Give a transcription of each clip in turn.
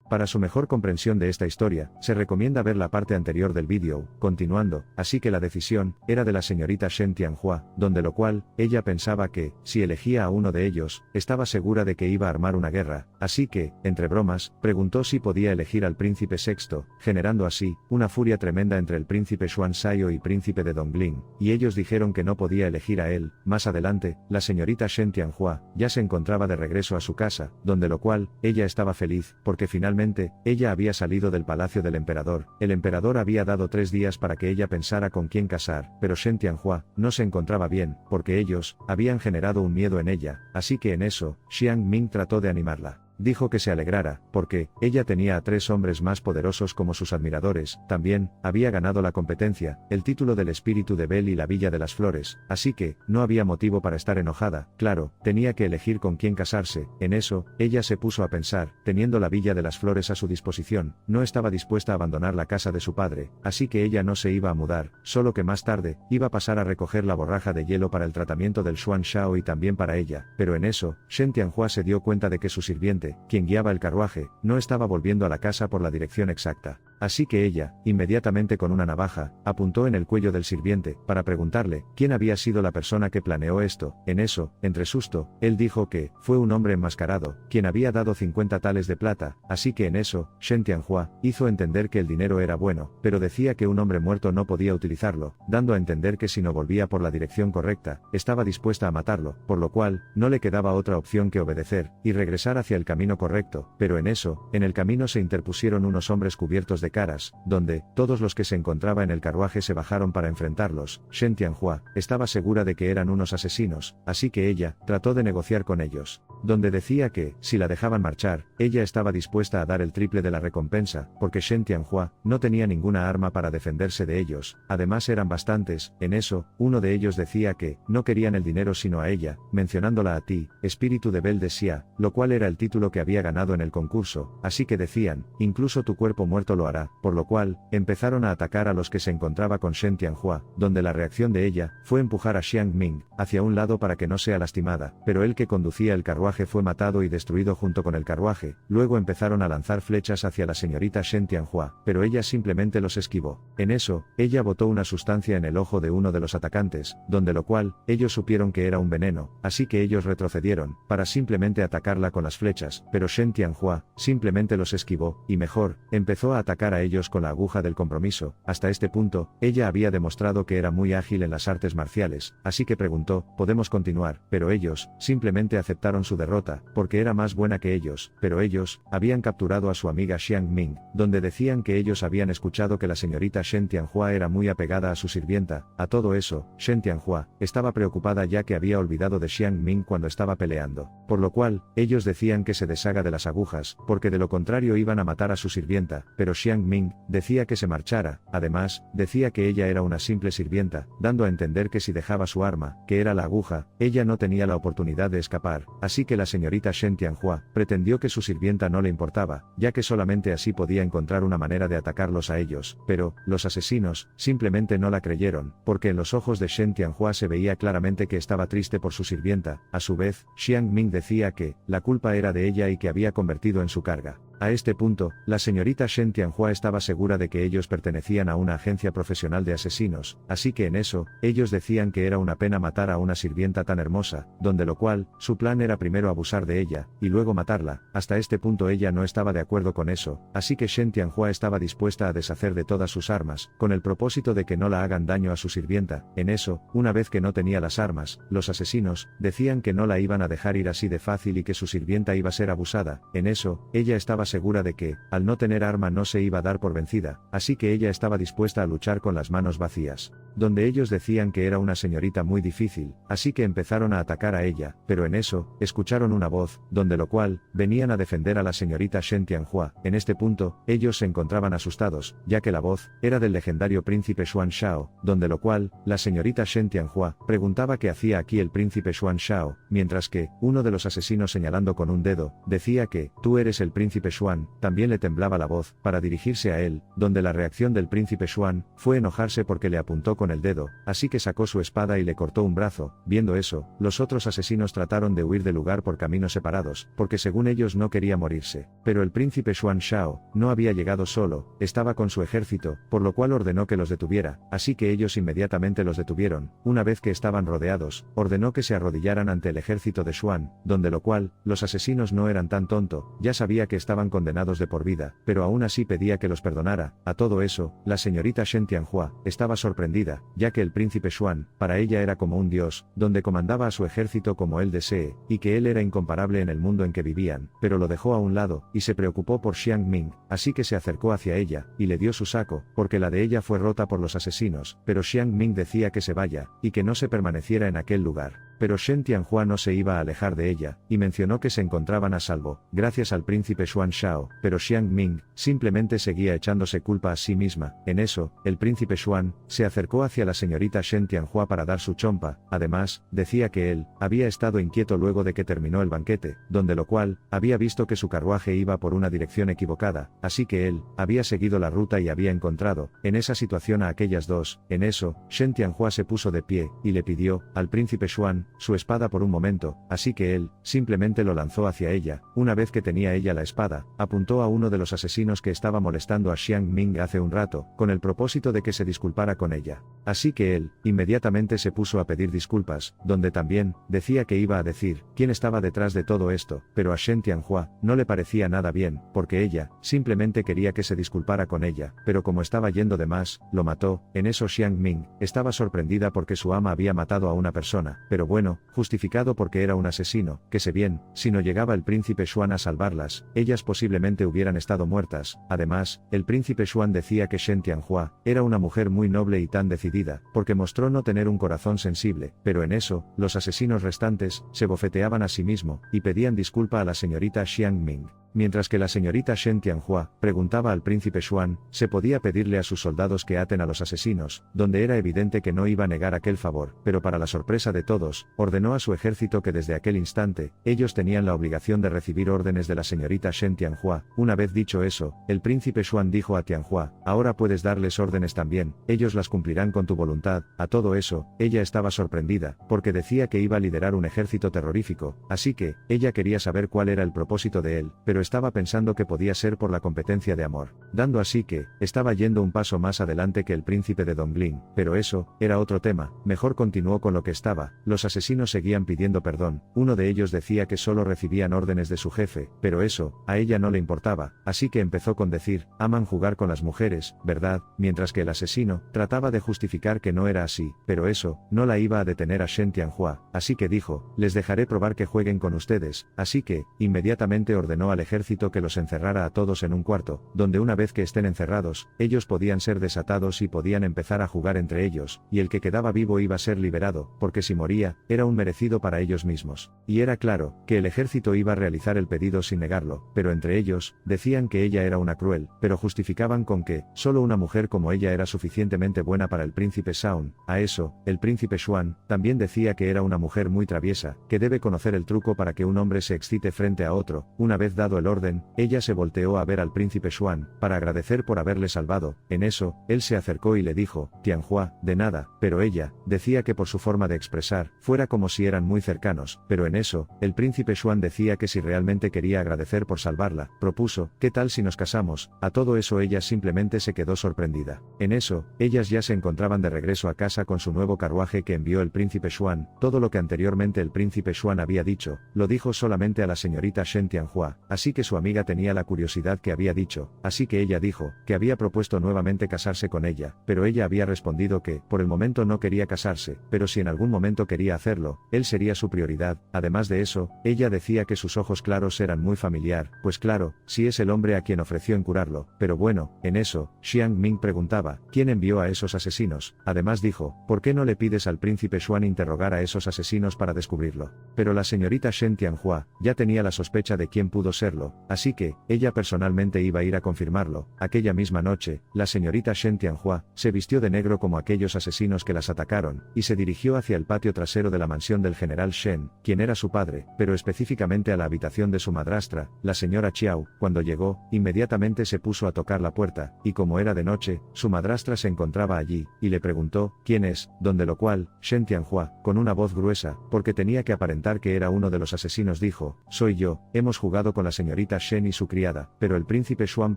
Para su mejor comprensión de esta historia, se recomienda ver la parte anterior del vídeo. Continuando, así que la decisión era de la señorita Shen Tianhua, donde lo cual, ella pensaba que, si elegía a uno de ellos, estaba segura de que iba a armar una guerra, así que, entre bromas, preguntó si podía elegir al príncipe sexto, generando así, una furia tremenda entre el príncipe Xuanzhao y príncipe de Dongling, y ellos dijeron que no podía elegir a él. Más adelante, la señorita Shen Tianhua, ya se encontraba de regreso a su casa, donde lo cual, ella estaba feliz, porque finalmente, ella había salido del palacio del emperador. El emperador había dado 3 días para que ella pensara con quién casar, pero Shen Tianhua no se encontraba bien, porque ellos habían generado un miedo en ella, así que en eso, Xiang Ming trató de animarla. Dijo que se alegrara, porque ella tenía a 3 hombres más poderosos como sus admiradores. También había ganado la competencia, el título del espíritu de Bel y la Villa de las Flores, así que no había motivo para estar enojada. Claro, tenía que elegir con quién casarse. En eso, ella se puso a pensar, teniendo la Villa de las Flores a su disposición, no estaba dispuesta a abandonar la casa de su padre, así que ella no se iba a mudar, solo que más tarde, iba a pasar a recoger la borraja de hielo para el tratamiento del Xuanzhao y también para ella. Pero en eso, Shen Tianhua se dio cuenta de que su sirviente, quien guiaba el carruaje, no estaba volviendo a la casa por la dirección exacta. Así que ella, inmediatamente con una navaja, apuntó en el cuello del sirviente, para preguntarle, quién había sido la persona que planeó esto. En eso, entre susto, él dijo que, fue un hombre enmascarado, quien había dado 50 tales de plata, así que en eso, Shen Tianhua, hizo entender que el dinero era bueno, pero decía que un hombre muerto no podía utilizarlo, dando a entender que si no volvía por la dirección correcta, estaba dispuesta a matarlo, por lo cual, no le quedaba otra opción que obedecer, y regresar hacia el camino correcto. Pero en eso, en el camino se interpusieron unos hombres cubiertos de caras, donde, todos los que se encontraba en el carruaje se bajaron para enfrentarlos. Shen Tianhua, estaba segura de que eran unos asesinos, así que ella, trató de negociar con ellos, donde decía que, si la dejaban marchar, ella estaba dispuesta a dar el triple de la recompensa, porque Shen Tianhua, no tenía ninguna arma para defenderse de ellos, además eran bastantes. En eso, uno de ellos decía que, no querían el dinero sino a ella, mencionándola a ti, espíritu de Bel de Xia, lo cual era el título que había ganado en el concurso, así que decían, incluso tu cuerpo muerto lo hará, por lo cual, empezaron a atacar a los que se encontraba con Shen Tianhua, donde la reacción de ella, fue empujar a Xiang Ming, hacia un lado para que no sea lastimada, pero el que conducía el carruaje fue matado y destruido junto con el carruaje. Luego empezaron a lanzar flechas hacia la señorita Shen Tianhua, pero ella simplemente los esquivó. En eso, ella botó una sustancia en el ojo de uno de los atacantes, donde lo cual, ellos supieron que era un veneno, así que ellos retrocedieron, para simplemente atacarla con las flechas, pero Shen Tianhua, simplemente los esquivó, y mejor, empezó a atacar a ellos con la aguja del compromiso. Hasta este punto, ella había demostrado que era muy ágil en las artes marciales, así que preguntó, ¿podemos continuar? Pero ellos, simplemente aceptaron su derrota, porque era más buena que ellos, pero ellos, habían capturado a su amiga Xiang Ming, donde decían que ellos habían escuchado que la señorita Shen Tianhua era muy apegada a su sirvienta. A todo eso, Shen Tianhua, estaba preocupada ya que había olvidado de Xiang Ming cuando estaba peleando, por lo cual, ellos decían que se deshaga de las agujas, porque de lo contrario iban a matar a su sirvienta, pero Xiang Ming, decía que se marchara. Además, decía que ella era una simple sirvienta, dando a entender que si dejaba su arma, que era la aguja, ella no tenía la oportunidad de escapar, así que la señorita Shen Tianhua, pretendió que su sirvienta no le importaba, ya que solamente así podía encontrar una manera de atacarlos a ellos, pero, los asesinos, simplemente no la creyeron, porque en los ojos de Shen Tianhua se veía claramente que estaba triste por su sirvienta. A su vez, Xiang Ming decía que, la culpa era de ella y que había convertido en su carga. A este punto, la señorita Shen Tianhua estaba segura de que ellos pertenecían a una agencia profesional de asesinos, así que en eso, ellos decían que era una pena matar a una sirvienta tan hermosa, donde lo cual, su plan era primero abusar de ella, y luego matarla. Hasta este punto ella no estaba de acuerdo con eso, así que Shen Tianhua estaba dispuesta a deshacer de todas sus armas, con el propósito de que no la hagan daño a su sirvienta. En eso, una vez que no tenía las armas, los asesinos, decían que no la iban a dejar ir así de fácil y que su sirvienta iba a ser abusada. En eso, ella estaba segura de que, al no tener arma no se iba a dar por vencida, así que ella estaba dispuesta a luchar con las manos vacías. Donde ellos decían que era una señorita muy difícil, así que empezaron a atacar a ella, pero en eso, escucharon una voz, donde lo cual, venían a defender a la señorita Shen Tianhua. En este punto, ellos se encontraban asustados, ya que la voz, era del legendario príncipe Xuanzhao, donde lo cual, la señorita Shen Tianhua, preguntaba qué hacía aquí el príncipe Xuanzhao, mientras que, uno de los asesinos señalando con un dedo, decía que, tú eres el príncipe Xuan, también le temblaba la voz, para dirigirse a él, donde la reacción del príncipe Xuan fue enojarse porque le apuntó con el dedo, así que sacó su espada y le cortó un brazo. Viendo eso, los otros asesinos trataron de huir del lugar por caminos separados, porque según ellos no quería morirse. Pero el príncipe Xuan Shao no había llegado solo, estaba con su ejército, por lo cual ordenó que los detuviera, así que ellos inmediatamente los detuvieron. Una vez que estaban rodeados, ordenó que se arrodillaran ante el ejército de Xuan, donde lo cual, los asesinos no eran tan tontos, ya sabía que estaban condenados de por vida, pero aún así pedía que los perdonara. A todo eso, la señorita Shen Tianhua estaba sorprendida, ya que el príncipe Xuan, para ella era como un dios, donde comandaba a su ejército como él desee, y que él era incomparable en el mundo en que vivían, pero lo dejó a un lado, y se preocupó por Xiang Ming, así que se acercó hacia ella, y le dio su saco, porque la de ella fue rota por los asesinos, pero Xiang Ming decía que se vaya, y que no se permaneciera en aquel lugar. Pero Shen Tianhua no se iba a alejar de ella, y mencionó que se encontraban a salvo, gracias al príncipe Xuan Shao, pero Xiang Ming simplemente seguía echándose culpa a sí misma. En eso, el príncipe Xuan se acercó hacia la señorita Shen Tianhua para dar su chompa. Además, decía que él había estado inquieto luego de que terminó el banquete, donde lo cual había visto que su carruaje iba por una dirección equivocada, así que él había seguido la ruta y había encontrado en esa situación a aquellas dos. En eso, Shen Tianhua se puso de pie y le pidió al príncipe Xuan su espada por un momento, así que él simplemente lo lanzó hacia ella. Una vez que tenía ella la espada, apuntó a uno de los asesinos que estaba molestando a Xiang Ming hace un rato, con el propósito de que se disculpara con ella. Así que él inmediatamente se puso a pedir disculpas, donde también decía que iba a decir quién estaba detrás de todo esto, pero a Shen Tianhua no le parecía nada bien, porque ella simplemente quería que se disculpara con ella, pero como estaba yendo de más, lo mató. En eso Xiang Ming estaba sorprendida porque su ama había matado a una persona, pero bueno, justificado porque era un asesino, que sé bien, si no llegaba el príncipe Xuan a salvarlas, ellas posiblemente hubieran estado muertas. Además, el príncipe Xuan decía que Shen Tianhua era una mujer muy noble y tan decidida, porque mostró no tener un corazón sensible, pero en eso, los asesinos restantes se bofeteaban a sí mismo, y pedían disculpa a la señorita Xiang Ming. Mientras que la señorita Shen Tianhua preguntaba al príncipe Xuan, se podía pedirle a sus soldados que aten a los asesinos, donde era evidente que no iba a negar aquel favor, pero para la sorpresa de todos, ordenó a su ejército que desde aquel instante, ellos tenían la obligación de recibir órdenes de la señorita Shen Tianhua. Una vez dicho eso, el príncipe Xuan dijo a Tianhua, ahora puedes darles órdenes también, ellos las cumplirán con tu voluntad. A todo eso, ella estaba sorprendida, porque decía que iba a liderar un ejército terrorífico, así que, ella quería saber cuál era el propósito de él, pero estaba pensando que podía ser por la competencia de amor, dando así que, estaba yendo un paso más adelante que el príncipe de Dongling, pero eso, era otro tema. Mejor continuó con lo que estaba. Los asesinos seguían pidiendo perdón, uno de ellos decía que solo recibían órdenes de su jefe, pero eso, a ella no le importaba, así que empezó con decir, aman jugar con las mujeres, ¿verdad? Mientras que el asesino trataba de justificar que no era así, pero eso, no la iba a detener a Shen Tianhua, así que dijo, les dejaré probar que jueguen con ustedes, así que, inmediatamente ordenó al ejército que los encerrara a todos en un cuarto, donde una vez que estén encerrados, ellos podían ser desatados y podían empezar a jugar entre ellos, y el que quedaba vivo iba a ser liberado, porque si moría, era un merecido para ellos mismos. Y era claro, que el ejército iba a realizar el pedido sin negarlo, pero entre ellos, decían que ella era una cruel, pero justificaban con que, solo una mujer como ella era suficientemente buena para el príncipe Shaun. A eso, el príncipe Xuan, también decía que era una mujer muy traviesa, que debe conocer el truco para que un hombre se excite frente a otro. Una vez dado el orden, ella se volteó a ver al príncipe Xuan, para agradecer por haberle salvado. En eso, él se acercó y le dijo, Tianhua, de nada, pero ella, decía que por su forma de expresar, fuera como si eran muy cercanos, pero en eso, el príncipe Xuan decía que si realmente quería agradecer por salvarla, propuso, ¿qué tal si nos casamos? A todo eso ella simplemente se quedó sorprendida. En eso, ellas ya se encontraban de regreso a casa con su nuevo carruaje que envió el príncipe Xuan. Todo lo que anteriormente el príncipe Xuan había dicho, lo dijo solamente a la señorita Shen Tianhua, así que su amiga tenía la curiosidad que había dicho, así que ella dijo, que había propuesto nuevamente casarse con ella, pero ella había respondido que, por el momento no quería casarse, pero si en algún momento quería hacerlo, él sería su prioridad. Además de eso, ella decía que sus ojos claros eran muy familiar, pues claro, si es el hombre a quien ofreció en curarlo, pero bueno, en eso, Xiang Ming preguntaba, ¿quién envió a esos asesinos? Además dijo, ¿por qué no le pides al príncipe Xuan interrogar a esos asesinos para descubrirlo? Pero la señorita Shen Tianhua, ya tenía la sospecha de quién pudo serlo, hacerlo, así que, ella personalmente iba a ir a confirmarlo. Aquella misma noche, la señorita Shen Tianhua se vistió de negro como aquellos asesinos que las atacaron, y se dirigió hacia el patio trasero de la mansión del general Shen, quien era su padre, pero específicamente a la habitación de su madrastra, la señora Chiao. Cuando llegó, inmediatamente se puso a tocar la puerta, y como era de noche, su madrastra se encontraba allí, y le preguntó, ¿quién es?, donde lo cual, Shen Tianhua, con una voz gruesa, porque tenía que aparentar que era uno de los asesinos, dijo, soy yo, hemos jugado con la señorita Shen y su criada, pero el príncipe Xuan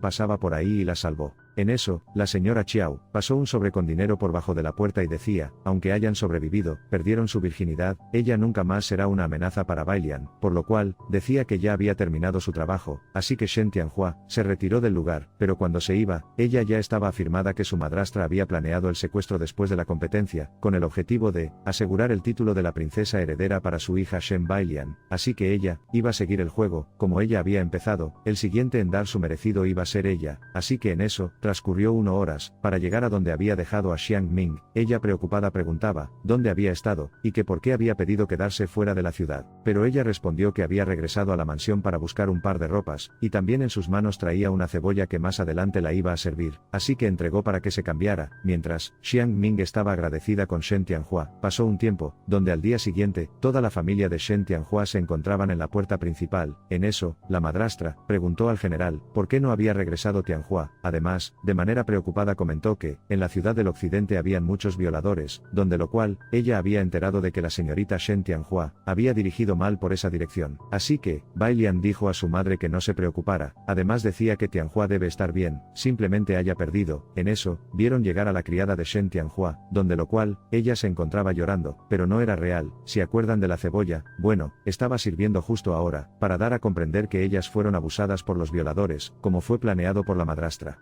pasaba por ahí y la salvó. En eso, la señora Chiao pasó un sobre con dinero por bajo de la puerta y decía, aunque hayan sobrevivido, perdieron su virginidad, ella nunca más será una amenaza para Bailian, por lo cual, decía que ya había terminado su trabajo, así que Shen Tianhua se retiró del lugar, pero cuando se iba, ella ya estaba afirmada que su madrastra había planeado el secuestro después de la competencia, con el objetivo de asegurar el título de la princesa heredera para su hija Shen Bailian, así que ella iba a seguir el juego, como ella había empezado, el siguiente en dar su merecido iba a ser ella, así que en eso, transcurrió 1 hora, para llegar a donde había dejado a Xiang Ming. Ella preocupada preguntaba, dónde había estado, y que por qué había pedido quedarse fuera de la ciudad, pero ella respondió que había regresado a la mansión para buscar un par de ropas, y también en sus manos traía una cebolla que más adelante la iba a servir, así que entregó para que se cambiara, mientras, Xiang Ming estaba agradecida con Shen Tianhua. Pasó un tiempo, donde al día siguiente, toda la familia de Shen Tianhua se encontraban en la puerta principal. En eso, la madrastra preguntó al general, ¿por qué no había regresado Tianhua? Además, de manera preocupada comentó que, en la ciudad del occidente habían muchos violadores, donde lo cual, ella había enterado de que la señorita Shen Tianhua había dirigido mal por esa dirección. Así que, Bailian dijo a su madre que no se preocupara, además decía que Tianhua debe estar bien, simplemente haya perdido. En eso, vieron llegar a la criada de Shen Tianhua, donde lo cual, ella se encontraba llorando, pero no era real. ¿Se acuerdan de la cebolla? Bueno, estaba sirviendo justo ahora, para dar a comprender que ellas fueron abusadas por los violadores, como fue planeado por la madrastra.